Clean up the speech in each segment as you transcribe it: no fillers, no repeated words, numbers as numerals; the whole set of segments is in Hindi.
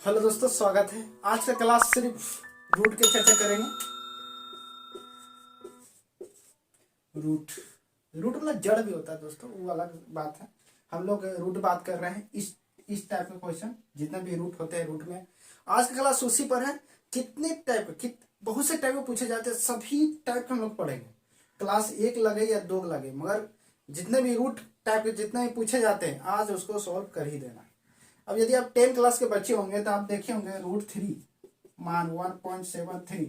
हेलो दोस्तों, स्वागत है। आज का क्लास सिर्फ रूट की चर्चा करेंगे। रूट रूट मतलब जड़ भी होता है दोस्तों, वो अलग बात है। हम लोग रूट बात कर रहे हैं। इस टाइप के क्वेश्चन जितने भी रूट होते हैं रूट में, आज का क्लास उसी पर है। कितने टाइप के बहुत से टाइप के पूछे जाते हैं, सभी टाइप के हम लोग पढ़ेंगे। क्लास 1 लगे या 2 लगे, मगर जितने भी रूट टाइप के जितने भी पूछे जाते हैं आज उसको सॉल्व कर ही देना। अब यदि आप 10 क्लास के बच्चे होंगे तो आप देखे होंगे √3 मान 1.73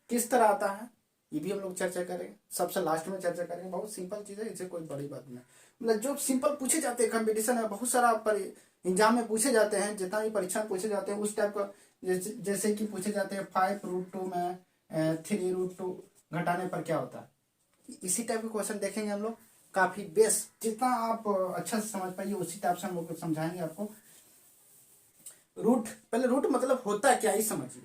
किस तरह आता है, ये भी हम लोग चर्चा करेंगे। सबसे लास्ट में चर्चा करेंगे। बहुत सिंपल चीज है, इसे कोई बड़ी बात नहीं। मतलब जो सिंपल पूछे जाते हैं, कंपटीशन है बहुत सारा पर एग्जाम में पूछे जाते हैं, जितना भी परीक्षा में पूछे जाते हैं उस टाइप का। जैसे कि पूछे जाते हैं 5√2 में 3√2 घटाने पर क्या होता है, इसी टाइप के क्वेश्चन देखेंगे हम लोग। काफी बेस्ट, जितना आप अच्छा से समझ पाइए उसी टाइप से हम लोग समझाएंगे आपको। रूट, पहले रूट मतलब होता क्या ही समझिए।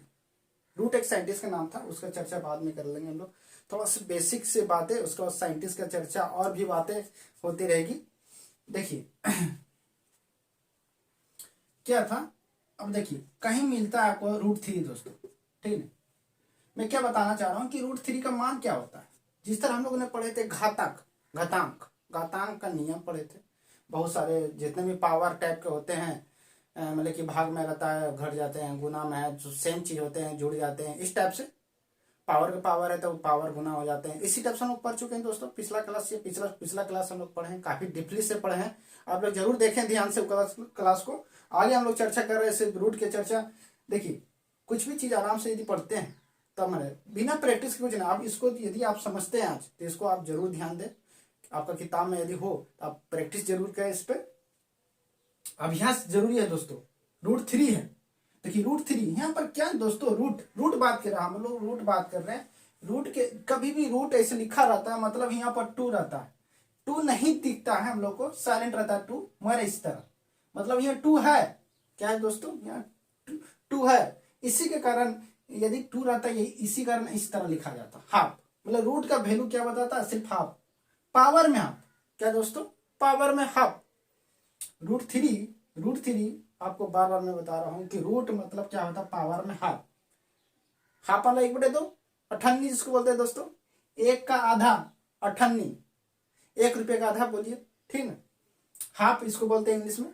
रूट एक साइंटिस्ट का नाम था, उसका चर्चा बाद में कर लेंगे हम लोग। थोड़ा सा बेसिक से बातें, उसके बाद साइंटिस्ट का चर्चा और भी बातें होती रहेगी। देखिए क्या था, अब देखिए कहीं मिलता है आपको √3 दोस्तों, ठीक है। मैं क्या बताना चाह रहा हूँ कि √3 का मान क्या होता है। जिस तरह हम लोगों ने पढ़े थे घातांक, घातांक का नियम पढ़े थे। बहुत सारे जितने भी पावर टाइप के होते हैं, मतलब कि भाग में रहता है घट जाते हैं, गुना में है जो सेम चीज होते हैं जुड़ जाते हैं, इस टाइप से। पावर का पावर है तो पावर गुना हो जाते हैं, इसी टाइप से हम लोग पढ़ चुके हैं दोस्तों। पिछला क्लास या पिछला क्लास हम लोग पढ़े हैं, काफी डीपली से पढ़े हैं। आप लोग जरूर देखें ध्यान से क्लास को। आगे हम लोग चर्चा कर रहे हैं सिर्फ रूट की चर्चा। देखिए कुछ भी चीज आराम से यदि पढ़ते हैं तब मैंने बिना प्रैक्टिस के कुछ ना, आप इसको यदि आप समझते हैं आज तो इसको आप जरूर ध्यान दें। आपका किताब में यदि हो तो आप प्रैक्टिस जरूर करें, इस पर अभ्यास जरूरी है दोस्तों। √3 है, देखिए √3 यहाँ पर क्या है दोस्तों, रूट रूट बात कर रहे हैं हम लोग, रूट बात कर रहे हैं। रूट के कभी भी रूट ऐसे लिखा रहता है, मतलब यहाँ पर 2 रहता है। 2 नहीं दिखता है हम लोग को, साइलेंट रहता है 2, मगर इस तरह मतलब यहाँ 2 है। क्या है दोस्तों, यहाँ 2 है। इसी के कारण यदि 2 रहता है, इसी कारण इस तरह लिखा जाता हाफ। मतलब रूट का वैल्यू क्या बताता है, सिर्फ हाफ। पावर में हाफ, क्या दोस्तों, पावर में हाफ। √3 आपको बार बार मैं बता रहा हूं कि रूट मतलब क्या होता है, पावर में हाफ। हाफ वाला 1/2, अठन्नी जिसको बोलते हैं दोस्तों। 1 का आधा अठन्नी, 1 रुपये का आधा बोलिए, ठीक है। हाफ इसको बोलते हैं इंग्लिश में।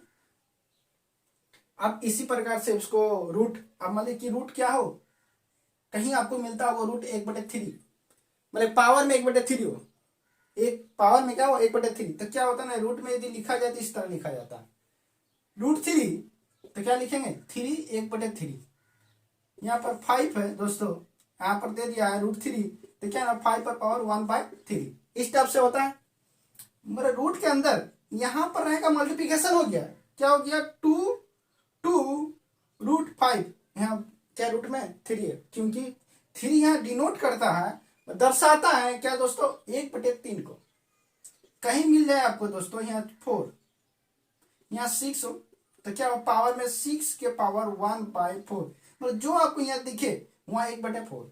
अब इसी प्रकार से उसको रूट, अब मतलब कि रूट क्या हो, कहीं आपको मिलता होगा √1/3, मतलब पावर में 1/3 हो। एक पावर में क्या हो, 1/3, तो क्या होता है ना, रूट में यदि लिखा जाए तो इस तरह लिखा जाता है √3, तो क्या लिखेंगे 3 1/3। यहाँ पर 5 है दोस्तों, यहाँ पर दे दिया है √3, तो क्या ना 5 पर पावर 1/3, इस टाइप से होता है। मेरे रूट के अंदर यहाँ पर रहेगा मल्टीप्लीकेशन हो गया, क्या हो गया 2 √5, यहाँ क्या रूट में 3 है, क्योंकि 3 यहाँ डिनोट करता है, दर्शाता है क्या दोस्तों, 1/3 को। कहीं मिल जाए आपको दोस्तों यहाँ 4, यहाँ 6 हो, तो क्या हो, पावर में 6 के पावर 1/4, मतलब जो आपको यहाँ दिखे वहां 1/4।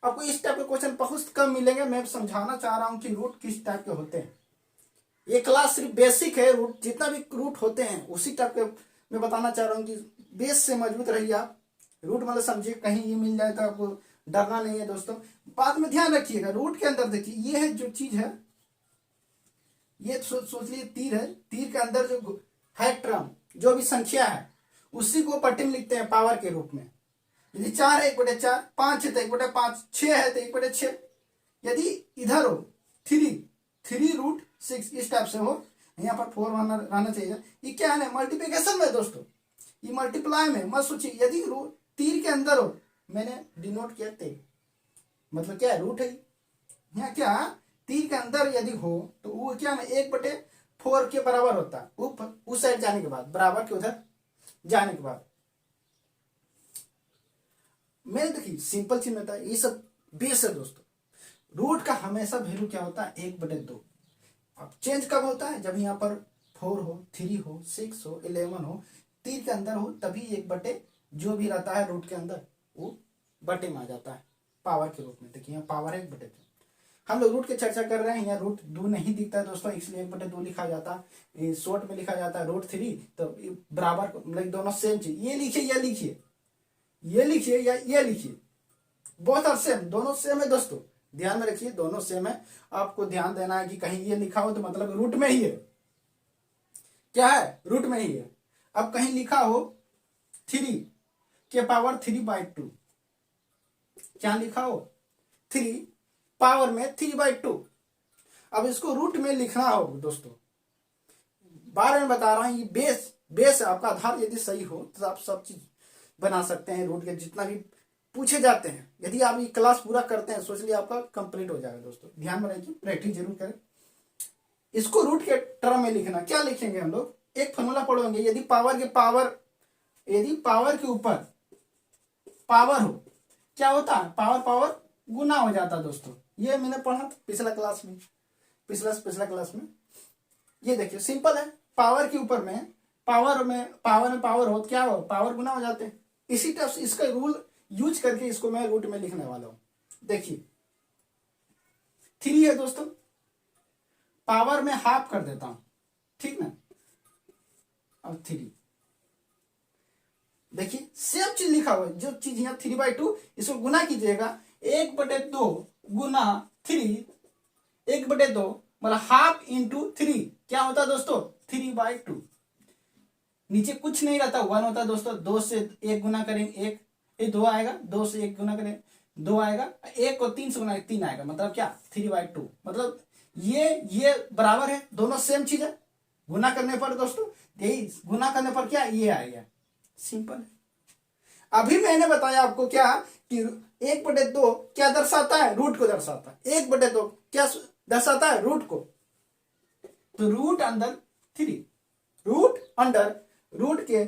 आपको इस टाइप के क्वेश्चन बहुत कम मिलेंगे। मैं समझाना चाह रहा हूँ कि रूट किस टाइप के होते हैं। ये क्लास सिर्फ बेसिक है, रूट जितना भी रूट होते हैं उसी टाइप के मैं बताना चाह रहा हूँ कि बेस से मजबूत रहिए आप। रूट मतलब समझिए कहीं ये मिल जाए तो आपको डरना नहीं है दोस्तों। बात में ध्यान रखिएगा, रूट के अंदर देखिए ये है जो चीज है, ये सोच लीजिए तीर है, तीर के अंदर जो है टर्म, जो भी संख्या है उसी को पट्टी में लिखते हैं पावर के रूप में। यदि 4 है 1/4, 5 है तो 1/5, 6 है तो 1/6। यदि इधर हो 3√6 इस टाइप से हो, यहाँ पर 4 रहना चाहिए। ये क्या है ना, मल्टीप्लीकेशन में दोस्तों, ये मल्टीप्लाई में मत सोचिए। यदि तीर के अंदर हो, मैंने डिनोट किया तीर, मतलब क्या है, रूट है। यहाँ क्या, तीर के अंदर यदि हो तो वो क्या है, 1/4 के बराबर होता है, ऊपर उस साइड जाने के बाद, बराबर के उधर जाने के बाद। मैं देखिए सिंपल चीज में था, ये सब बेस है दोस्तों। रूट का हमेशा वैल्यू क्या होता है, 1/2। अब चेंज कब होता है, जब यहाँ पर 4 हो, 3 हो, 6 हो, 11 हो, तीर के अंदर हो, तभी 1/, जो भी रहता है रूट के अंदर वो बटे में आ जाता है पावर के रूप में। देखिए यहाँ पावर है 1/2। हम लोग रूट की चर्चा कर रहे हैं, यहाँ रूट 2 नहीं दिखता है दोस्तों, इसलिए 1/2 लिखा जाता है, शॉर्ट में लिखा जाता है √3। तो बराबर मतलब दोनों सेम चीज, ये लिखिए या लिखिए, ये लिखिए या ये लिखिए, बोथ आर सेम, दोनों सेम है दोस्तों, ध्यान में रखिए दोनों सेम है। आपको ध्यान देना है कि कहीं ये लिखा हो तो मतलब रूट में ही है, क्या है, रूट में ही है। अब कहीं लिखा हो 3 के पावर 3/2, क्या लिखा हो 3 पावर में 3/2। अब इसको रूट में लिखना हो दोस्तों, बार में बता रहा हूं, ये बेस आपका आधार यदि सही हो तो आप सब चीज बना सकते हैं। रूट के जितना भी पूछे जाते हैं, यदि आप ये क्लास पूरा करते हैं सोच लिया आपका कंप्लीट हो जाएगा दोस्तों। ध्यान में रखिए, प्रैक्टिस जरूर करें। इसको रूट के टर्म में लिखना, क्या लिखेंगे हम लोग, एक फॉर्मूला पढ़ोगे, यदि पावर के ऊपर पावर हो, क्या होता है, पावर गुना हो जाता है दोस्तों। ये मैंने पढ़ा पिछला क्लास में, पिछला क्लास में। ये देखिए सिंपल है, पावर के ऊपर में पावर हो, क्या हो, पावर गुना हो जाते हैं। इसी तरह से इसका रूल यूज करके इसको मैं रूट में लिखने वाला हूं। देखिए 3 है दोस्तों, पावर में हाफ कर देता हूं, ठीक ना, अब 3, देखिए सेम चीज लिखा हुआ है, जो चीज यहाँ 3/2, इसको गुना कीजिएगा, 1/2 गुना 3, 1/2 मतलब हाफ इंटू 3, क्या होता है दोस्तों, 3/2। नीचे कुछ नहीं रहता, 1 होता है दोस्तों। 2 से 1 गुना करेंगे 1, ये 2 आएगा, 2 से 1 गुना करेंगे 2 आएगा, 1 को 3 से गुना 3 आएगा, मतलब क्या 3/2। मतलब ये बराबर है, दोनों सेम चीज है। गुना करने पर दोस्तों, यही गुना करने पर क्या ये आएगा, सिंपल है। अभी मैंने बताया आपको क्या कि 1/2 क्या दर्शाता है, रूट को दर्शाता है। 1/2 क्या दर्शाता है, रूट को। तो रूट अंदर 3, रूट के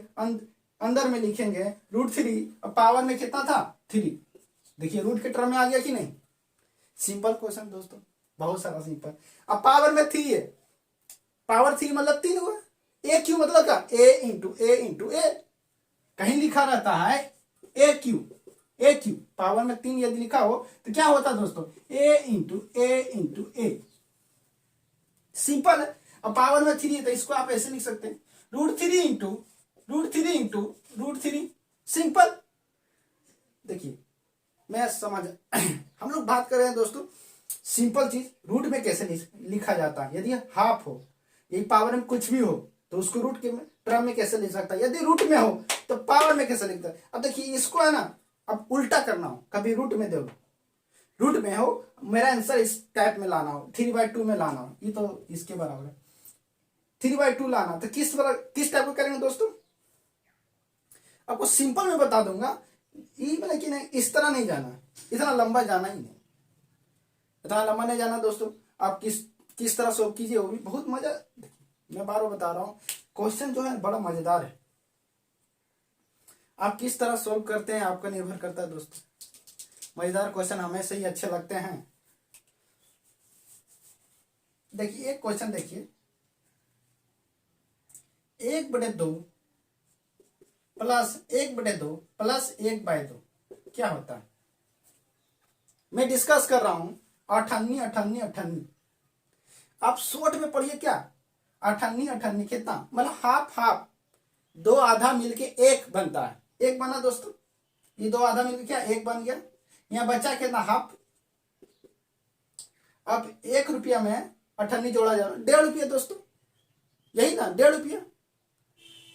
अंदर में लिखेंगे √3, और पावर में कितना था 3। देखिए रूट के टर्म में आ गया कि नहीं, सिंपल क्वेश्चन दोस्तों, बहुत सारा सिंपल। अब पावर में 3 है, पावर 3 मतलब 3 हुआ, ए क्यू मतलब क्या, a × a। कहीं लिखा रहता है ए क्यू, पावर में 3 यदि लिखा हो तो क्या होता है दोस्तों, a × a। सिंपल है। अब पावर में 3 है तो इसको आप ऐसे लिख सकते हैं, √3 सिंपल। देखिए मैं समझ हम लोग बात कर रहे हैं दोस्तों सिंपल चीज, रूट में कैसे लिखा जाता है। यदि हाफ हो, यदि पावर में कुछ भी हो तो उसको रूट के टर्म में कैसे लिख सकता है, यदि रूट में हो तो पावर में कैसे लिखता है। अब देखिए इसको है ना, अब उल्टा करना हो, कभी रूट में दो, रूट में हो, मेरा आंसर इस टाइप में लाना हो, 3/2 में लाना हो, ये तो इसके बराबर है, 3/2 लाना, तो किस टाइप को करेंगे दोस्तों, आपको सिंपल में बता दूंगा। ये मतलब कि नहीं, इस तरह नहीं जाना, इतना लंबा जाना ही नहीं, इतना लंबा नहीं जाना दोस्तों। आप किस तरह सोल्व कीजिए, वो भी बहुत मजा। मैं बार बार बता रहा हूँ, क्वेश्चन जो है बड़ा मजेदार है, आप किस तरह सोल्व करते हैं आपका निर्भर करता है दोस्तों। मजेदार क्वेश्चन हमेशा ही अच्छे लगते हैं। देखिए एक क्वेश्चन देखिए, 1/2 प्लस 1/2 प्लस 1/2 क्या होता है। मैं डिस्कस कर रहा हूं 98। आप शॉर्ट में पढ़िए, क्या 98 कितना मतलब हाफ, 2 आधा मिलके 1 बनता है, 1 बना दोस्तों। ये 2 आधा मिलके क्या 1 बन गया, यहाँ बचा कितना हाफ। अब 1 रुपया में 98 जोड़ा जा रहा है, 1.5 रुपया दोस्तों, यही ना 1.5 रुपया।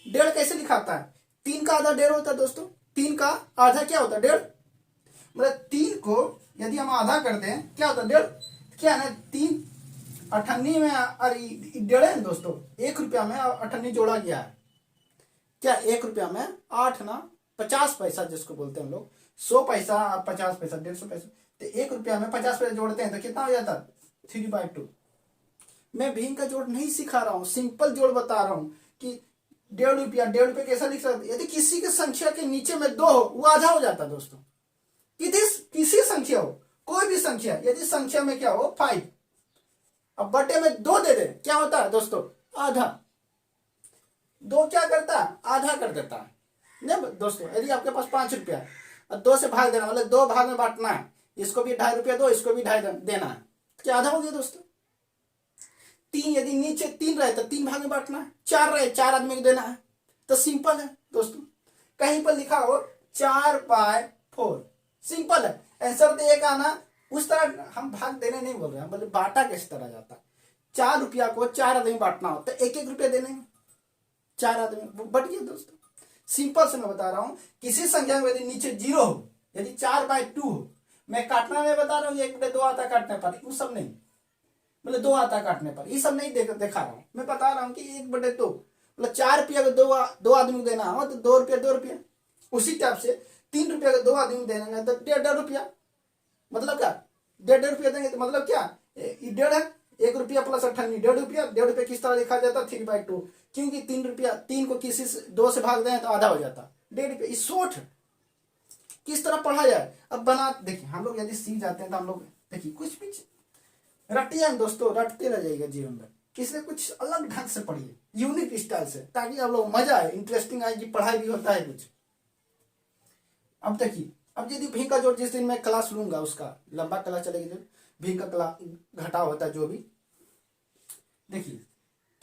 1.5 कैसे लिखाता है, 3 का आधा 1.5 होता है दोस्तों, 3 का आधा क्या होता है 1.5, मतलब 3 को यदि हम आधा कर दें क्या होता है 1.5, क्या है ना 3 98 में, अरे 1.5 है दोस्तों, 1 रुपया में 98 जोड़ा गया है, क्या 1 रुपया में 8 ना 50 पैसा जिसको बोलते हैं हम लोग, 100 पैसा 50 पैसा 150 पैसा, तो 1 रुपया में 50 पैसा जोड़ते हैं तो कितना हो जाता है 3/2। मैं भीम का जोड़ नहीं सिखा रहा हूँ, सिंपल जोड़ बता रहा हूँ कि 1.5 रुपया कैसा लिख सकते। यदि किसी की संख्या के नीचे में 2 हो वो आधा हो जाता है दोस्तों, किसी संख्या हो, कोई भी संख्या, यदि संख्या में क्या हो 5, अब बटे में 2 दे दे क्या होता है दोस्तों आधा। 2 क्या करता है आधा कर देता है ना दोस्तों। यदि आपके पास 5 रुपया और 2 से भाग देना, मतलब 2 भाग में बांटना है, इसको भी 2.5 रुपया दो, इसको भी 2.5 देना है, क्या आधा हो गया दोस्तों? तीन, यदि नीचे 3 रहे तो 3 भाग में बांटना है, 4 रहे 4 आदमी को देना है, तो सिंपल है दोस्तों। कहीं पर लिखा हो 4/4, सिंपल है। आंसर तो एक आना। उस तरह हम भाग देने नहीं बोल रहे हैं, बोले बांटा किस तरह जाता है। 4 रुपया को 4 आदमी बांटना हो तो 1-1 रुपया देने, 4 आदमी बट गया दोस्तों। सिंपल से मैं बता रहा हूं, किसी संख्या में यदि नीचे 0 हो, यदि 4/2 हो, मैं काटना नहीं बता रहा हूँ 1/2 आता काटने पर, वो सब नहीं, मतलब 2 आता काटने पर, ये सब नहीं दिखा रहा हूं। मैं बता रहा हूँ कि 1/2, मतलब 4 रुपया को दो आदमी को देना हो तो 2 रुपया 2 रुपया। उसी टाइप से 3 रुपया को 2 आदमी को देना तो 1.5 रुपया। मतलब क्या 1.5 रुपया देंगे तो मतलब क्या 1.5, 1 रुपया प्लस 98, 1.5 रुपया। 1.5 रुपया किस तरह लिखा जाता है 3/2, क्योंकि 3 रुपया, 3 को किसी से 2 से भाग दें तो आधा हो जाता 1.5 रुपया। इस शॉर्ट किस तरह पढ़ा जाए। अब बना देखिए, हम लोग यदि सीख जाते हैं तो हम लोग देखिए कुछ भी रटिए दोस्तों, रटते रह जाइएगा जीवन में। इसलिए कुछ अलग ढंग से पढ़िए, यूनिक स्टाइल से, ताकि आप लोग मजा आए, इंटरेस्टिंग आए कि पढ़ाई भी होता है कुछ। अब देखिए, अब यदि भी का जोड़ जिस दिन मैं क्लास लूंगा, उसका लंबा क्लास चलेगी, जो भी का क्लास घटाव होता है जो भी, देखिए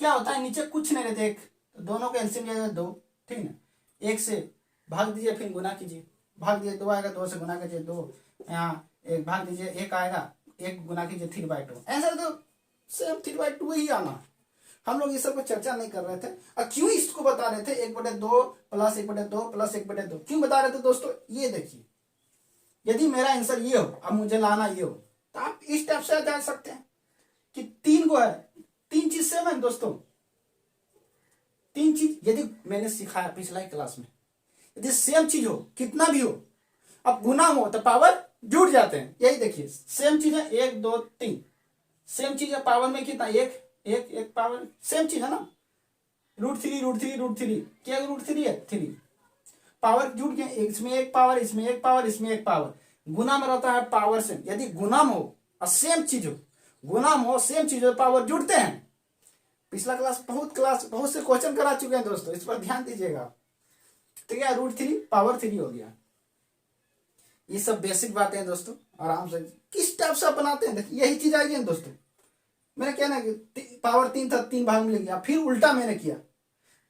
क्या होता है, नीचे कुछ नहीं रहते, एक दोनों का एलसीएम लिया 2, ठीक है। 1 से भाग दीजिए, फिर गुना कीजिए, भाग दीजिए 2 आएगा, 2 से गुना कीजिए 2, यहाँ 1 भाग दीजिए 1 आएगा, 1 गुना कीजिए 3/2। ऐसा तो सेम 3/2 ही आना। हम लोग ये सब को चर्चा नहीं कर रहे थे। और क्यों इसको बता रहे थे 1/2 प्लस 1/2 प्लस 1/2 क्यों बता रहे थे दोस्तों? ये देखिए, यदि मेरा आंसर ये हो, अब मुझे लाना ये हो, तो आप इस टाइप से जान सकते हैं कि 3 को है, 3 चीज सेम है दोस्तों। 3 चीज यदि मैंने सिखाया पिछला क्लास में, यदि सेम चीज हो, कितना भी हो, अब गुना हो तो पावर जुड़ जाते हैं। यही देखिए, सेम चीज है 1 2 3, सेम चीज है, पावर में कितना 1 1 1 पावर सेम चीज है ना। √3 √3 √3 क्या √3 है 3, पावर जुड़ गए, इसमें 1 पावर, इसमें 1 पावर, इसमें 1 पावर। गुना में रहता है पावर से, यदि गुनाम हो और सेम चीज हो, गुनाम हो सेम चीज हो, पावर जुड़ते हैं। पिछला बहुत से क्वेश्चन करा चुके हैं दोस्तों, इस पर ध्यान दीजिएगा। तो क्या √3 पावर 3 हो गया। ये सब बेसिक बातें हैं दोस्तों, आराम से किस टाइप से अपनाते हैं देखिए, यही चीज आएगी दोस्तों। मैंने क्या ना कि पावर 3 था, 3 भाग में ले गया, फिर उल्टा मैंने किया,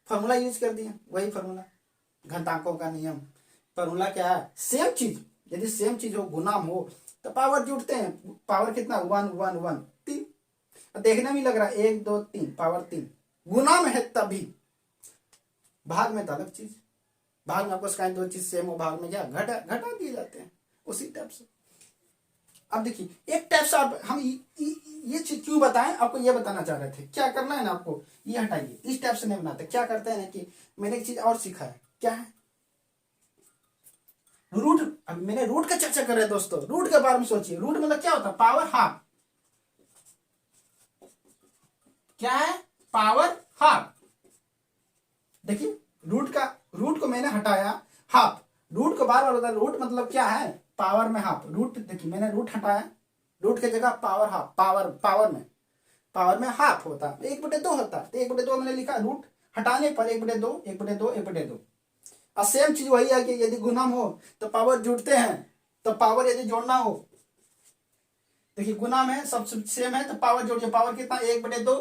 फॉर्मूला यूज कर दिया, वही फॉर्मूला, घातांकों का नियम। फॉर्मूला क्या है, सेम चीज, यदि सेम चीज हो, गुनाम हो, तो पावर जुड़ते हैं। पावर कितना 1 1 1 3, देखने में लग रहा है 1 2 3 पावर 3, गुना में है तभी, भाग में तो अलग चीज। भाग में आपको सिखाएं 2 चीज सेम हो, भाग में क्या घटा दिए जाते हैं, उसी टाइप से। अब देखिए एक टाइप से आप हम ये चीज क्यों बताएं, आपको ये बताना चाह रहे थे। क्या करना है ना आपको, ये हटाइए, इस टाइप से नहीं बनाते। क्या करते हैं ना कि मैंने एक चीज और सीखा है, क्या है रूट। अब मैंने रूट का चर्चा कर रहे हैं दोस्तों, रूट के बारे में सोचिए। रूट मतलब क्या होता है, पावर हाफ। क्या है, पावर हाफ। देखिए रूट को मैंने हटाया, हाफ। रूट को बार बार होता है, रूट मतलब क्या है, पावर में हाफ। रूट देखिए मैंने रूट हटाया, रूट की जगह पावर हाफ, पावर में हाफ होता है, 1/2 होता है। तो 1/2 मैंने लिखा, रूट हटाने पर 1/2 1/2 1/2। और सेम चीज वही है कि यदि गुणम हो तो पावर जुड़ते हैं, तो पावर यदि जोड़ना हो, देखिए गुना में सब सेम है तो पावर जोड़िए, पावर कितना 1/2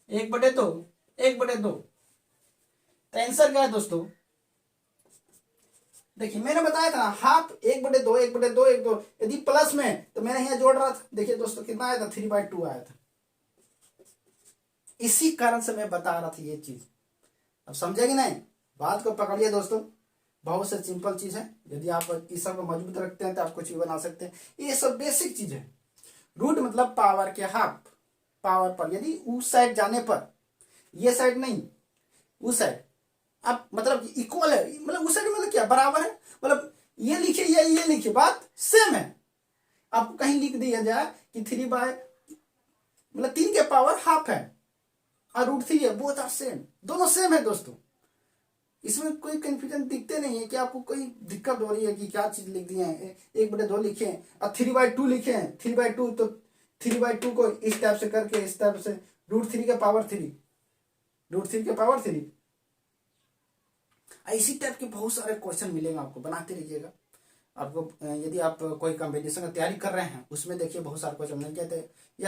1/2 1/2। तो आंसर क्या है दोस्तों, देखिए मैंने बताया था ना, हाफ 1/2 1/2 1/2। यदि प्लस में तो मैंने यहाँ जोड़ रहा था, देखिए दोस्तों कितना आया था 3/2 आया था। इसी कारण से मैं बता रहा था ये चीज। अब समझेंगे नहीं, बात को पकड़िए दोस्तों, बहुत से सिंपल चीज है। यदि आप इस सब को मजबूत रखते हैं तो आप कुछ भी बना सकते हैं। ये सब बेसिक चीज है। रूट मतलब पावर के हाफ, पावर पर यदि उस साइड जाने पर, ये साइड नहीं उस साइड, अब मतलब इक्वल है, मतलब उस साइड मतलब क्या बराबर है, मतलब ये लिखिए या ये लिखिए, बात सेम है। आपको कहीं लिख दिया जाए कि 3 बाय मतलब 3 के पावर हाफ है और √3 है, बोथ आर सेम, दोनों सेम है दोस्तों। इसमें कोई कंफ्यूजन दिखते नहीं है कि आपको कोई दिक्कत हो रही है कि क्या चीज लिख दिए हैं। 1/2 लिखे और 3/2 लिखे, 3/2 तो 3/2 को इस टाइप से करके, इस टाइप से √3 के पावर 3, √3 के पावर 3। इसी टाइप के बहुत सारे क्वेश्चन मिलेंगे आपको, बनाते रहिएगा। आपको यदि आप कोई कंपटीशन की तैयारी कर रहे हैं उसमें देखिए बहुत सारे क्वेश्चन मिल गए थे, या